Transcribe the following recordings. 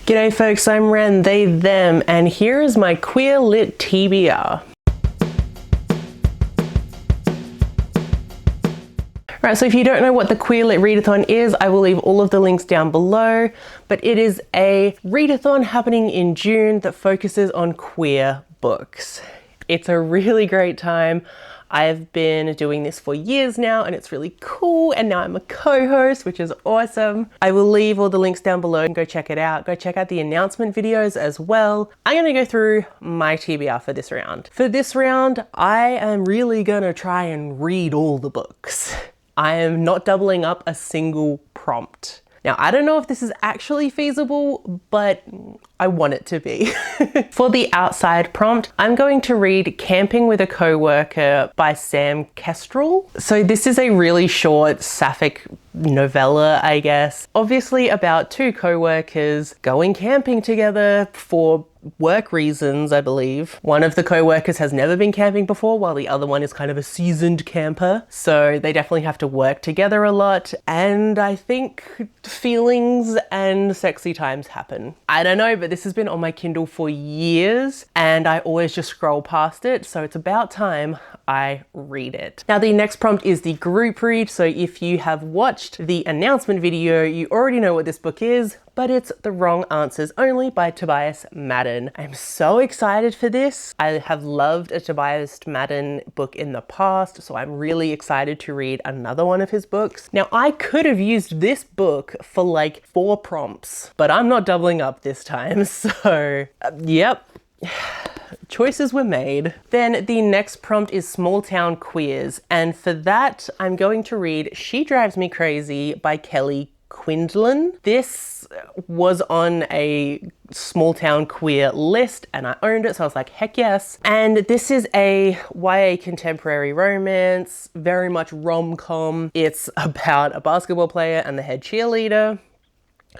G'day folks, I'm Wren, they, them, and here is my Queer Lit TBR. Right, so if you don't know what the Queer Lit Readathon is, I will leave all of the links down below, but it is a readathon happening in June that focuses on queer books. It's a really great time. I've been doing this for years now and it's really cool, and now I'm a co-host, which is awesome. I will leave all the links down below and go check it out. Go check out the announcement videos as well. I'm gonna go through my TBR for this round. For this round, I am really gonna try and read all the books. I am not doubling up a single prompt. Now, I don't know if this is actually feasible, but I want it to be. For the outside prompt, I'm going to read Camping with a Co-worker by Sam Kestrel. So this is a really short sapphic novella, I guess. Obviously about two co-workers going camping together for work reasons, I believe. One of the co-workers has never been camping before, while the other one is kind of a seasoned camper. So they definitely have to work together a lot. And I think feelings and sexy times happen. I don't know, but this has been on my Kindle for years and I always just scroll past it. So it's about time I read it. Now the next prompt is the group read. So if you have watched the announcement video, you already know what this book is, but it's The Wrong Answers Only by Tobias Madden. I'm so excited for this. I have loved a Tobias Madden book in the past, so I'm really excited to read another one of his books. Now I could have used this book for like 4 prompts, but I'm not doubling up this time, so yep. Choices were made. Then the next prompt is Small Town Queers, and for that I'm going to read She Drives Me Crazy by Kelly Quindlen. This was on a small town queer list and I owned it, so I was like, heck yes. And this is a YA contemporary romance, very much rom-com. It's about a basketball player and the head cheerleader.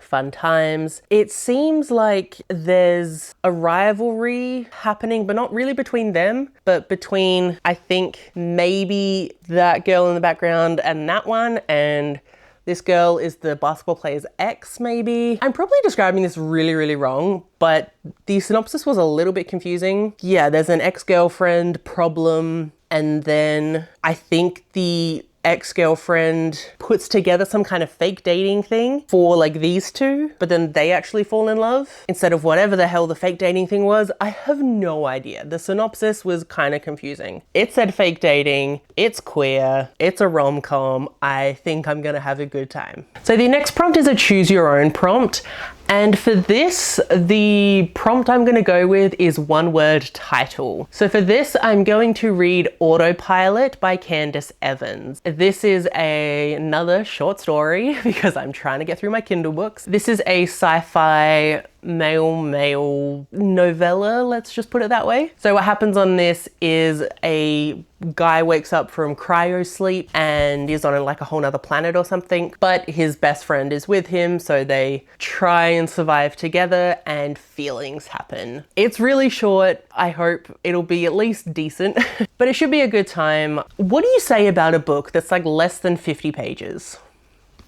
Fun times. It seems like there's a rivalry happening, but not really between them, but between, I think, maybe that girl in the background and that one, and this girl is the basketball player's ex, maybe. I'm probably describing this really wrong, but the synopsis was a little bit confusing. Yeah, there's an ex-girlfriend problem, and then I think the ex-girlfriend puts together some kind of fake dating thing for like these two, but then they actually fall in love instead of whatever the hell the fake dating thing was. I have no idea. The synopsis was kind of confusing. It said fake dating, it's queer, it's a rom-com. I think I'm gonna have a good time. So the next prompt is a choose your own prompt. And for this, the prompt I'm gonna go with is one word title. So for this, I'm going to read Autopilot by Candace Evans. This is another short story because I'm trying to get through my Kindle books. This is a sci-fi male novella, let's just put it that way. So what happens on this is a guy wakes up from cryo sleep and is on like a whole nother planet or something, but his best friend is with him, so they try and survive together and feelings happen. It's really short. I hope it'll be at least decent, but it should be a good time. What do you say about a book that's like less than 50 pages?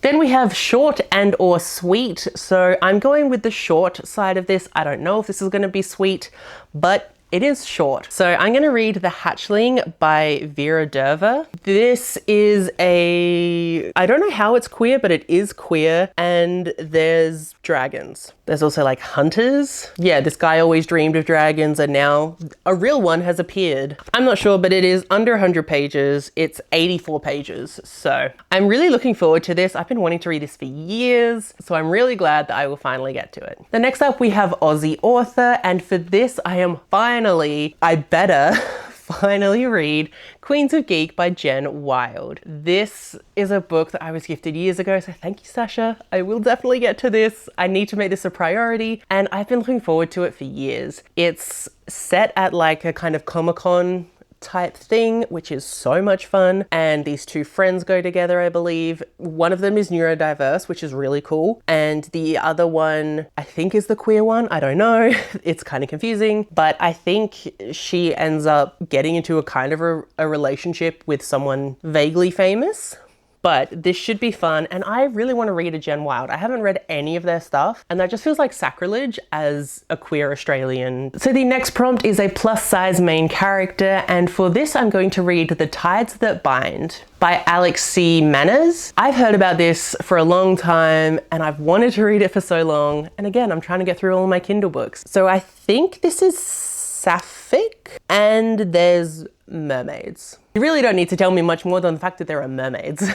Then we have short and or sweet. So I'm going with the short side of this. I don't know if this is going to be sweet, but it is short. So I'm going to read The Hatchling by Vera Derva. This is I don't know how it's queer, but it is queer, and there's dragons. There's also like hunters. Yeah, this guy always dreamed of dragons and now a real one has appeared. I'm not sure, but it is under 100 pages. It's 84 pages. So I'm really looking forward to this. I've been wanting to read this for years, so I'm really glad that I will finally get to it. The next up we have Aussie author, and for this I better finally read Queens of Geek by Jen Wild. This is a book that I was gifted years ago, so thank you, Sasha. I will definitely get to this. I need to make this a priority, and I've been looking forward to it for years. It's set at like a kind of Comic-Con type thing, which is so much fun, and these two friends go together, I believe. One of them is neurodiverse, which is really cool, and the other one I think is the queer one. I don't know. It's kind of confusing, but I think she ends up getting into a kind of a relationship with someone vaguely famous. but this should be fun. And I really want to read a Gen Wild. I haven't read any of their stuff, and that just feels like sacrilege as a queer Australian. So the next prompt is a plus size main character, and for this I'm going to read The Tides That Bind by Alex C. Manners. I've heard about this for a long time and I've wanted to read it for so long. And again, I'm trying to get through all my Kindle books. So I think this is sapphic and there's mermaids. You really don't need to tell me much more than the fact that there are mermaids.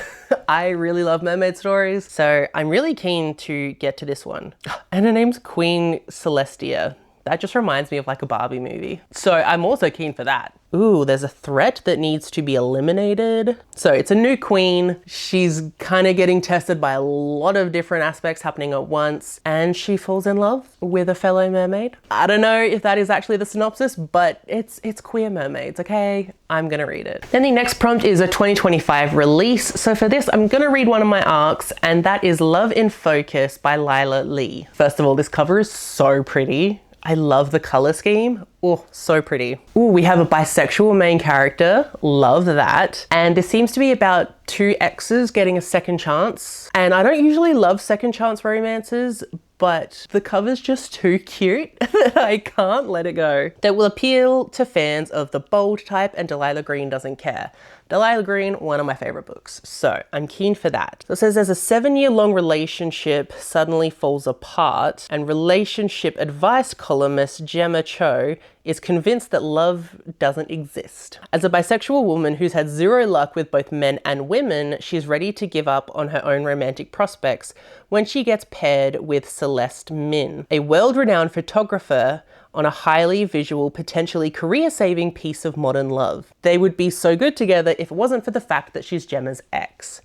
I really love mermaid stories, so I'm really keen to get to this one. And her name's Queen Celestia. That just reminds me of like a Barbie movie. So I'm also keen for that. Ooh, there's a threat that needs to be eliminated. So it's a new queen. She's kind of getting tested by a lot of different aspects happening at once, and she falls in love with a fellow mermaid. I don't know if that is actually the synopsis, but it's queer mermaids, okay? I'm gonna read it. Then the next prompt is a 2025 release. So for this, I'm gonna read one of my arcs, and that is Love in Focus by Lila Lee. First of all, this cover is so pretty. I love the color scheme. Oh, so pretty. Oh, we have a bisexual main character. Love that. And this seems to be about two exes getting a second chance. And I don't usually love second chance romances, but the cover's just too cute that I can't let it go. That will appeal to fans of the bold type, and Delilah Green doesn't care. Delilah Green, one of my favorite books, so I'm keen for that. So it says, as a 7-year-long relationship suddenly falls apart, and relationship advice columnist Gemma Cho is convinced that love doesn't exist. As a bisexual woman who's had zero luck with both men and women, she's ready to give up on her own romantic prospects when she gets paired with Celeste Min, a world-renowned photographer on a highly visual, potentially career-saving piece of modern love. They would be so good together if it wasn't for the fact that she's Gemma's ex.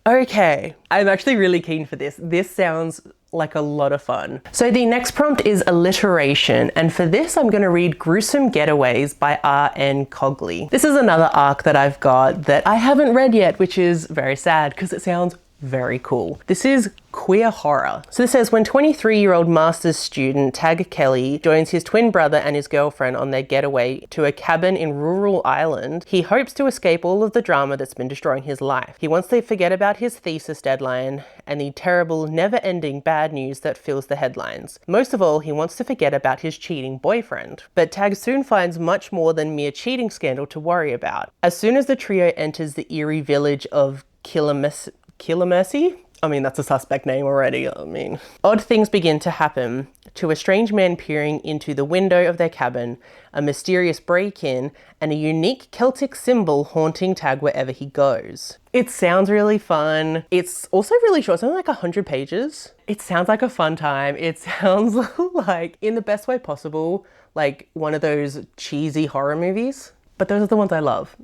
Okay, I'm actually really keen for this. This sounds like a lot of fun. So the next prompt is alliteration, and for this I'm gonna read Gruesome Getaways by R.N. Cogley. This is another arc that I've got that I haven't read yet, which is very sad because it sounds very cool. This is queer horror. So this says, when 23-year-old master's student Tag Kelly joins his twin brother and his girlfriend on their getaway to a cabin in rural Ireland, he hopes to escape all of the drama that's been destroying his life. He wants to forget about his thesis deadline and the terrible, never-ending bad news that fills the headlines. Most of all, he wants to forget about his cheating boyfriend. But Tag soon finds much more than mere cheating scandal to worry about. As soon as the trio enters the eerie village of Killamercy? I mean, that's a suspect name already. I mean, odd things begin to happen. To a strange man peering into the window of their cabin, a mysterious break-in, and a unique Celtic symbol haunting Tag wherever he goes. It sounds really fun. It's also really short, it's only like 100 pages. It sounds like a fun time. It sounds like, in the best way possible, like one of those cheesy horror movies. But those are the ones I love.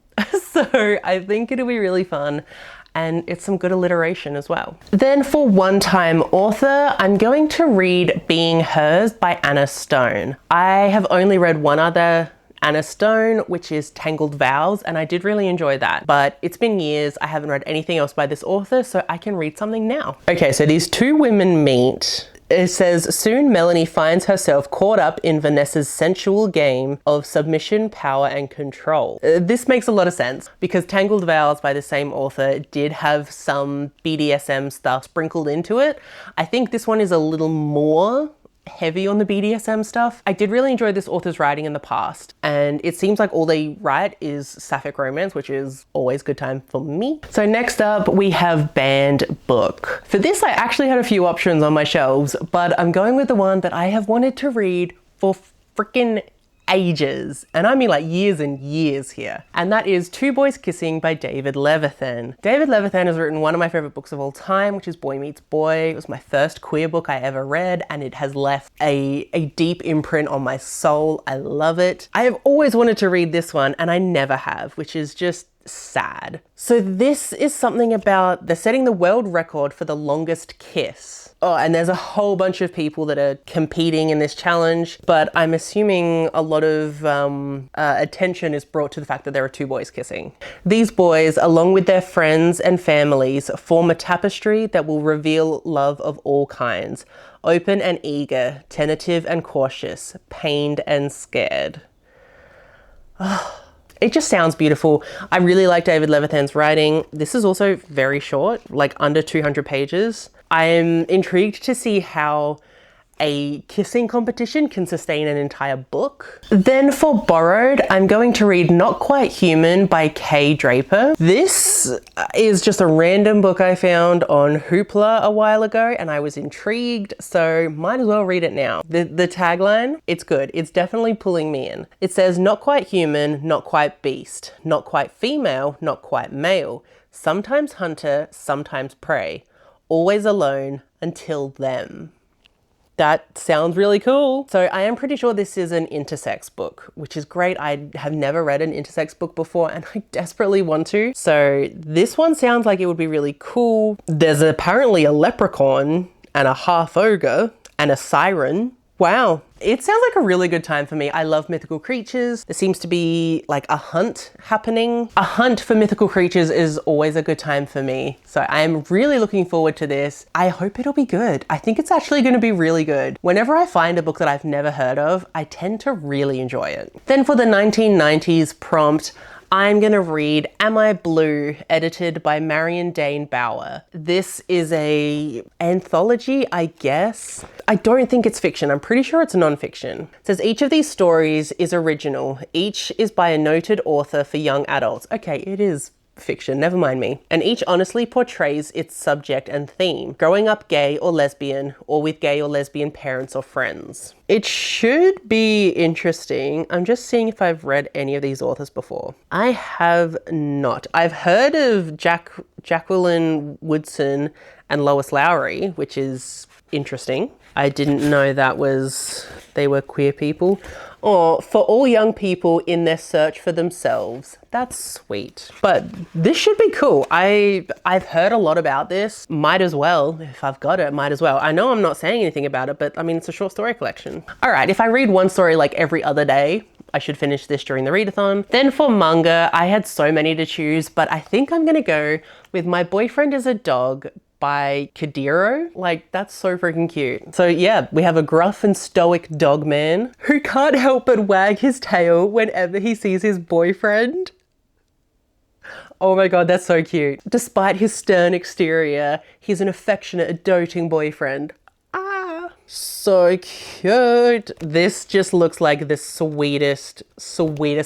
So I think it'll be really fun. And it's some good alliteration as well. Then for one-time author, I'm going to read Being Hers by Anna Stone. I have only read one other Anna Stone, which is Tangled Vows, and I did really enjoy that. But it's been years, I haven't read anything else by this author, so I can read something now. Okay, so these two women meet. It says, soon Melanie finds herself caught up in Vanessa's sensual game of submission, power, and control. This makes a lot of sense because Tangled Vows by the same author did have some BDSM stuff sprinkled into it. I think this one is a little more heavy on the BDSM stuff. I did really enjoy this author's writing in the past, and it seems like all they write is sapphic romance, which is always good time for me. So next up we have Banned Book. For this I actually had a few options on my shelves, but I'm going with the one that I have wanted to read for freaking ages, and I mean like years and years here, and that is Two Boys Kissing by David Levithan. David Levithan has written one of my favorite books of all time, which is Boy Meets Boy. It was my first queer book I ever read, and it has left a deep imprint on my soul. I love it. I have always wanted to read this one, and I never have, which is just sad. So this is something about, they're setting the world record for the longest kiss. Oh, and there's a whole bunch of people that are competing in this challenge, but I'm assuming a lot of attention is brought to the fact that there are two boys kissing. These boys, along with their friends and families, form a tapestry that will reveal love of all kinds. Open and eager, tentative and cautious, pained and scared. It just sounds beautiful. I really like David Levithan's writing. This is also very short, like under 200 pages. I am intrigued to see how a kissing competition can sustain an entire book. Then for Borrowed, I'm going to read Not Quite Human by Kay Draper. This is just a random book I found on Hoopla a while ago and I was intrigued, so might as well read it now. The tagline, it's good. It's definitely pulling me in. It says, not quite human, not quite beast, not quite female, not quite male, sometimes hunter, sometimes prey, always alone until them. That sounds really cool. So I am pretty sure this is an intersex book, which is great. I have never read an intersex book before and I desperately want to. So this one sounds like it would be really cool. There's apparently a leprechaun and a half ogre and a siren. Wow. It sounds like a really good time for me. I love mythical creatures. There seems to be like a hunt happening. A hunt for mythical creatures is always a good time for me. So I am really looking forward to this. I hope it'll be good. I think it's actually going to be really good. Whenever I find a book that I've never heard of, I tend to really enjoy it. Then for the 1990s prompt, I'm gonna read Am I Blue, edited by Marion Dane Bauer. This is a anthology, I guess. I don't think it's fiction. I'm pretty sure it's non-fiction. It says each of these stories is original. Each is by a noted author for young adults. Okay, it is fiction, never mind me. And each honestly portrays its subject and theme, growing up gay or lesbian, or with gay or lesbian parents or friends. It should be interesting. I'm just seeing if I've read any of these authors before. I have not. I've heard of Jacqueline Woodson and Lois Lowry, which is interesting. I didn't know they were queer people. Or for all young people in their search for themselves. That's sweet. But this should be cool. I've heard a lot about this. Might as well, if I've got it, might as well. I know I'm not saying anything about it, but I mean, it's a short story collection. All right, if I read one story like every other day, I should finish this during the readathon. Then for manga, I had so many to choose, but I think I'm gonna go with My Boyfriend is a Dog by Kadiro. Like, that's so freaking cute. So yeah, we have a gruff and stoic dog man who can't help but wag his tail whenever he sees his boyfriend. Oh my God, that's so cute. Despite his stern exterior, he's an affectionate, doting boyfriend. So cute. This just looks like the sweetest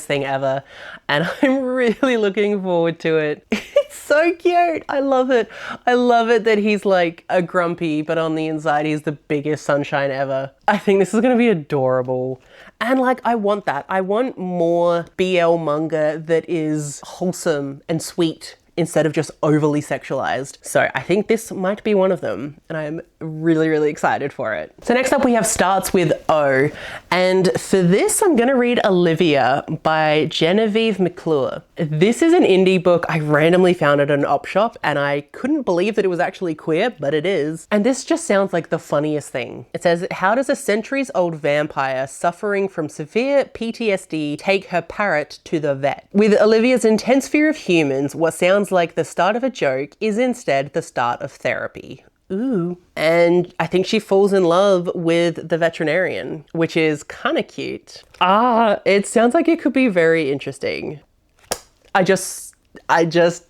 thing ever. And I'm really looking forward to it. It's so cute. I love it. I love it that he's like a grumpy, but on the inside, he's the biggest sunshine ever. I think this is gonna be adorable. And like, I want that. I want more BL manga that is wholesome and sweet instead of just overly sexualized. So I think this might be one of them, and I'm really, really excited for it. So next up we have Starts with O, and for this I'm gonna read Olivia by Genevieve McClure. This is an indie book. I randomly found it at an op shop and I couldn't believe that it was actually queer, but it is. And this just sounds like the funniest thing. It says, how does a centuries-old vampire suffering from severe PTSD take her parrot to the vet? With Olivia's intense fear of humans, what sounds like the start of a joke is instead the start of therapy. Ooh. And I think she falls in love with the veterinarian, which is kind of cute. It sounds like it could be very interesting. I just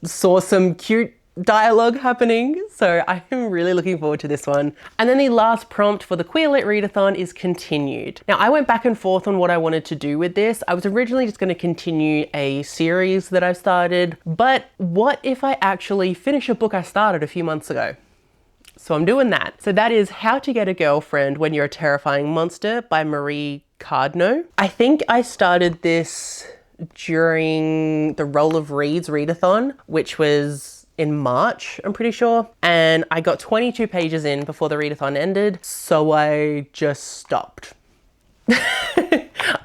saw some cute dialogue happening, so I am really looking forward to this one. And then the last prompt for the Queer Lit Readathon is continued. Now, I went back and forth on what I wanted to do with this. I was originally just going to continue a series that I've started, but what if I actually finish a book I started a few months ago? So I'm doing that. So that is How to Get a Girlfriend When You're a Terrifying Monster by Marie Cardno. I think I started this during the Roll of Reads readathon, which was in March, I'm pretty sure. And I got 22 pages in before the readathon ended, so I just stopped.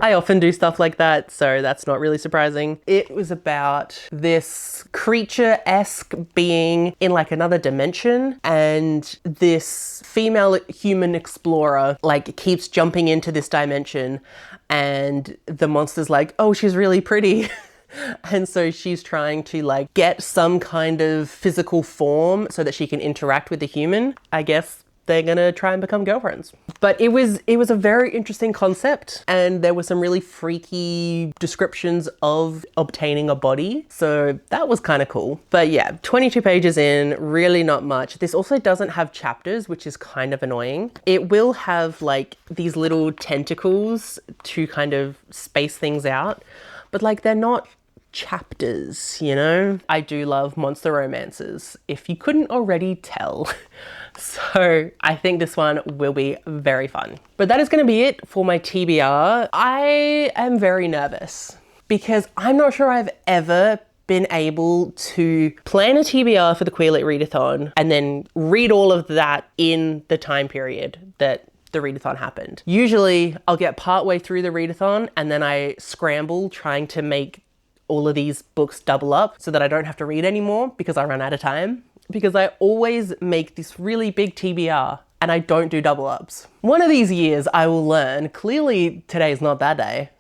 I often do stuff like that, so that's not really surprising. It was about this creature-esque being in like another dimension, and this female human explorer like keeps jumping into this dimension, and the monster's like, oh, she's really pretty. And so she's trying to like get some kind of physical form so that she can interact with the human, I guess. they're gonna try and become girlfriends. But it was a very interesting concept, and there were some really freaky descriptions of obtaining a body. So that was kind of cool. But yeah, 22 pages in, really not much. This also doesn't have chapters, which is kind of annoying. It will have like these little tentacles to kind of space things out, but like they're not chapters, you know? I do love monster romances, if you couldn't already tell. So I think this one will be very fun. But that is going to be it for my TBR. I am very nervous because I'm not sure I've ever been able to plan a TBR for the Queer Lit Readathon and then read all of that in the time period that the readathon happened. Usually I'll get partway through the readathon and then I scramble trying to make all of these books double up so that I don't have to read anymore because I run out of time. Because I always make this really big TBR and I don't do double ups. One of these years I will learn. Clearly today's not that day.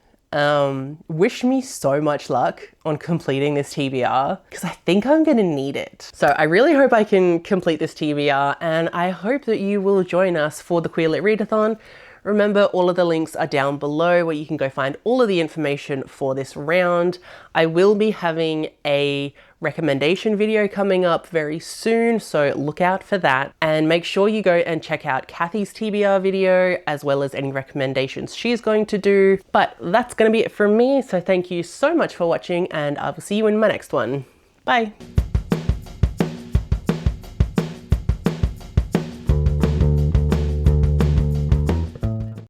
Wish me so much luck on completing this TBR because I think I'm gonna need it. So I really hope I can complete this TBR, and I hope that you will join us for the Queer Lit Readathon. Remember, all of the links are down below where you can go find all of the information for this round. I will be having a recommendation video coming up very soon, so look out for that. And make sure you go and check out Kathy's TBR video, as well as any recommendations she's going to do. But that's going to be it from me, so thank you so much for watching, and I will see you in my next one. Bye!